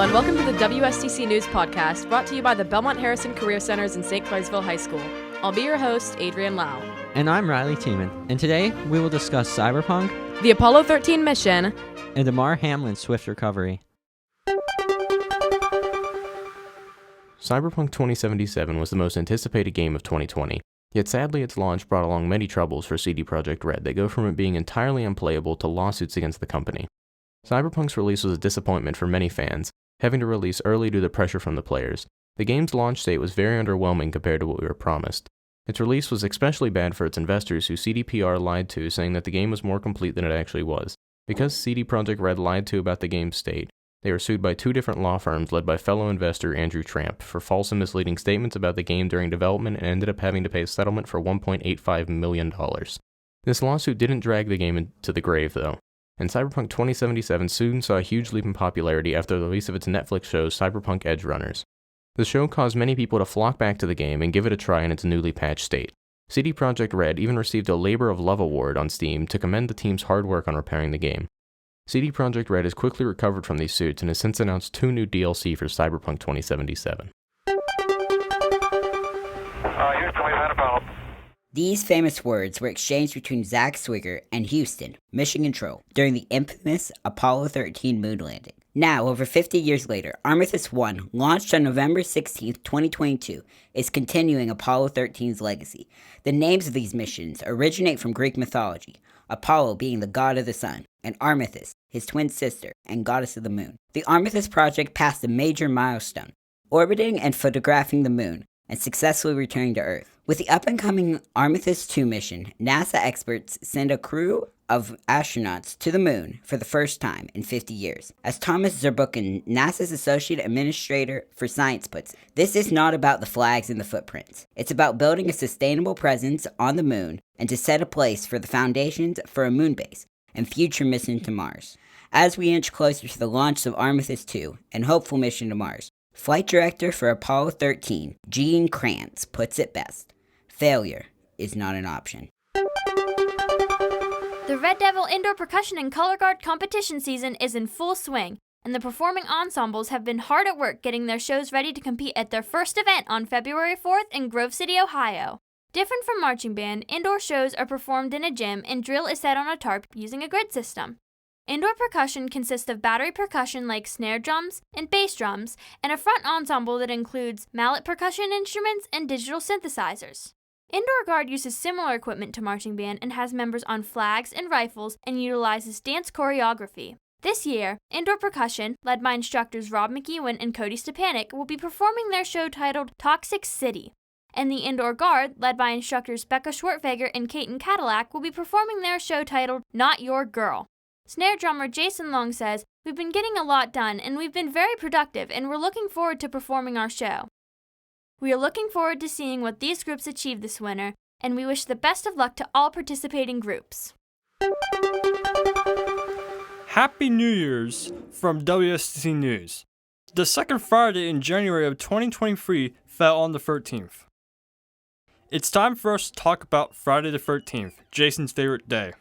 and welcome to the WSTC News Podcast, brought to you by the Belmont-Harrison Career Centers in St. Clairsville High School. I'll be your host, Adrienne L. And I'm Riley Tiemann, and today we will discuss Cyberpunk, the Apollo 13 mission, and Damar Hamlin's swift recovery. Cyberpunk 2077 was the most anticipated game of 2020, yet sadly its launch brought along many troubles for CD Projekt Red that go from it being entirely unplayable to lawsuits against the company. Cyberpunk's release was a disappointment for many fans, having to release early due to pressure from the players. The game's launch date was very underwhelming compared to what we were promised. Its release was especially bad for its investors who CDPR lied to, saying that the game was more complete than it actually was. Because CD Projekt Red lied to about the game's state, they were sued by two different law firms led by fellow investor Andrew Tramp for false and misleading statements about the game during development and ended up having to pay a settlement for $1.85 million. This lawsuit didn't drag the game into the grave, though, and Cyberpunk 2077 soon saw a huge leap in popularity after the release of its Netflix show Cyberpunk Edgerunners. The show caused many people to flock back to the game and give it a try in its newly patched state. CD Projekt Red even received a Labor of Love award on Steam to commend the team's hard work on repairing the game. CD Projekt Red has quickly recovered from these suits and has since announced 2 new DLC for Cyberpunk 2077. These famous words were exchanged between Zach Swigert and Houston, Mission Control, during the infamous Apollo 13 moon landing. Now, over 50 years later, Armistice 1, launched on November 16, 2022, is continuing Apollo 13's legacy. The names of these missions originate from Greek mythology, Apollo being the god of the sun, and Armistice, his twin sister, and goddess of the moon. The Armistice project passed a major milestone, orbiting and photographing the moon, and successfully returning to Earth. With the up-and-coming Armistice 2 mission, NASA experts send a crew of astronauts to the moon for the first time in 50 years. As Thomas Zurbuchen, NASA's Associate Administrator for Science puts it, this is not about the flags and the footprints. It's about building a sustainable presence on the moon and to set a place for the foundations for a moon base and future mission to Mars. As we inch closer to the launch of Armistice 2 and hopeful mission to Mars, Flight Director for Apollo 13, Gene Kranz, puts it best. Failure is not an option. The Red Devil Indoor Percussion and Color Guard competition season is in full swing, and the performing ensembles have been hard at work getting their shows ready to compete at their first event on February 4th in Grove City, Ohio. Different from marching band, indoor shows are performed in a gym and drill is set on a tarp using a grid system. Indoor percussion consists of battery percussion like snare drums and bass drums, and a front ensemble that includes mallet percussion instruments and digital synthesizers. Indoor Guard uses similar equipment to marching band and has members on flags and rifles and utilizes dance choreography. This year, Indoor Percussion, led by instructors Rob McEwen and Cody Stepanek, will be performing their show titled Toxic City. And the Indoor Guard, led by instructors Becca Schwartweger and Kaiten Cadillac, will be performing their show titled Not Your Girl. Snare drummer Jason Long says, "We've been getting a lot done and we've been very productive and we're looking forward to performing our show. We are looking forward to seeing what these groups achieve this winter, and we wish the best of luck to all participating groups." Happy New Year's from WSTC News. The second Friday in January of 2023 fell on the 13th. It's time for us to talk about Friday the 13th, Jason's favorite day.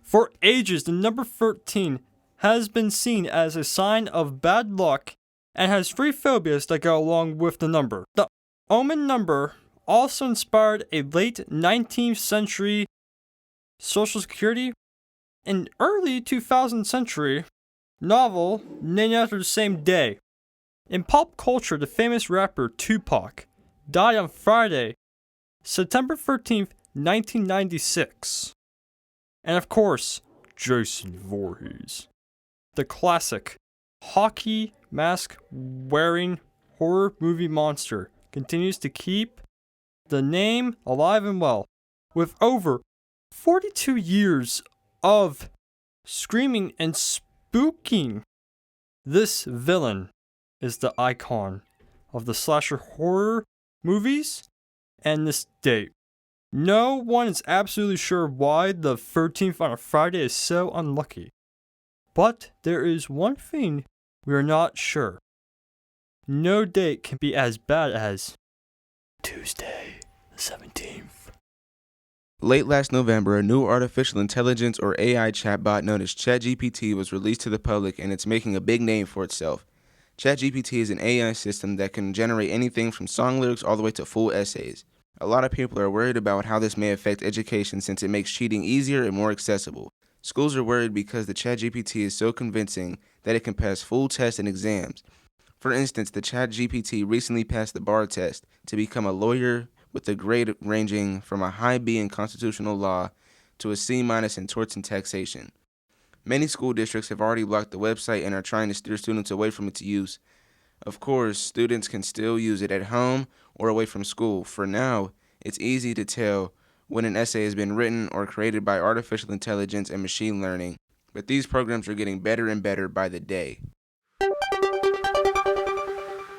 For ages, the number 13 has been seen as a sign of bad luck and has 3 phobias that go along with the number. The omen number also inspired a late 19th century Social Security and early 2000th century novel named after the same day. In pop culture, the famous rapper Tupac died on Friday, September 13th, 1996. And of course, Jason Voorhees, the classic hockey mask wearing horror movie monster, continues to keep the name alive and well. With over 42 years of screaming and spooking, this villain is the icon of the slasher horror movies and this date. No one is absolutely sure why the 13th on a Friday is so unlucky. But there is one thing we are not sure. No date can be as bad as Tuesday the 17th. Late last November, a new artificial intelligence or AI chatbot known as ChatGPT was released to the public, and it's making a big name for itself. ChatGPT is an AI system that can generate anything from song lyrics all the way to full essays. A lot of people are worried about how this may affect education since it makes cheating easier and more accessible. Schools are worried because the ChatGPT is so convincing that it can pass full tests and exams. For instance, the ChatGPT recently passed the bar test to become a lawyer with a grade ranging from a high B in constitutional law to a C- in torts and taxation. Many school districts have already blocked the website and are trying to steer students away from its use. Of course, students can still use it at home or away from school. For now, it's easy to tell when an essay has been written or created by artificial intelligence and machine learning, but these programs are getting better and better by the day.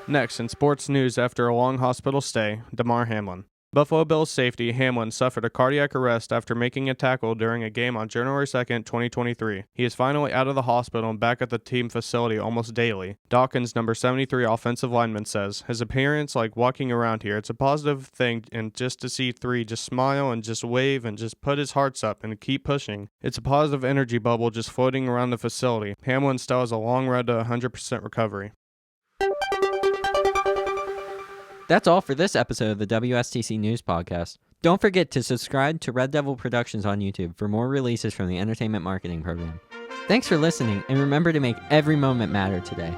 Next, in sports news, after a long hospital stay, Damar Hamlin. Buffalo Bills safety Hamlin suffered a cardiac arrest after making a tackle during a game on January 2, 2023. He is finally out of the hospital and back at the team facility almost daily. Dawkins, number 73 offensive lineman, says, his appearance like walking around here, it's a positive thing, and just to see 3 just smile and just wave and just put his hearts up and keep pushing. It's a positive energy bubble just floating around the facility. Hamlin still has a long road to 100% recovery. That's all for this episode of the WSTC News Podcast. Don't forget to subscribe to Red Devil Productions on YouTube for more releases from the Entertainment Marketing Program. Thanks for listening, and remember to make every moment matter today.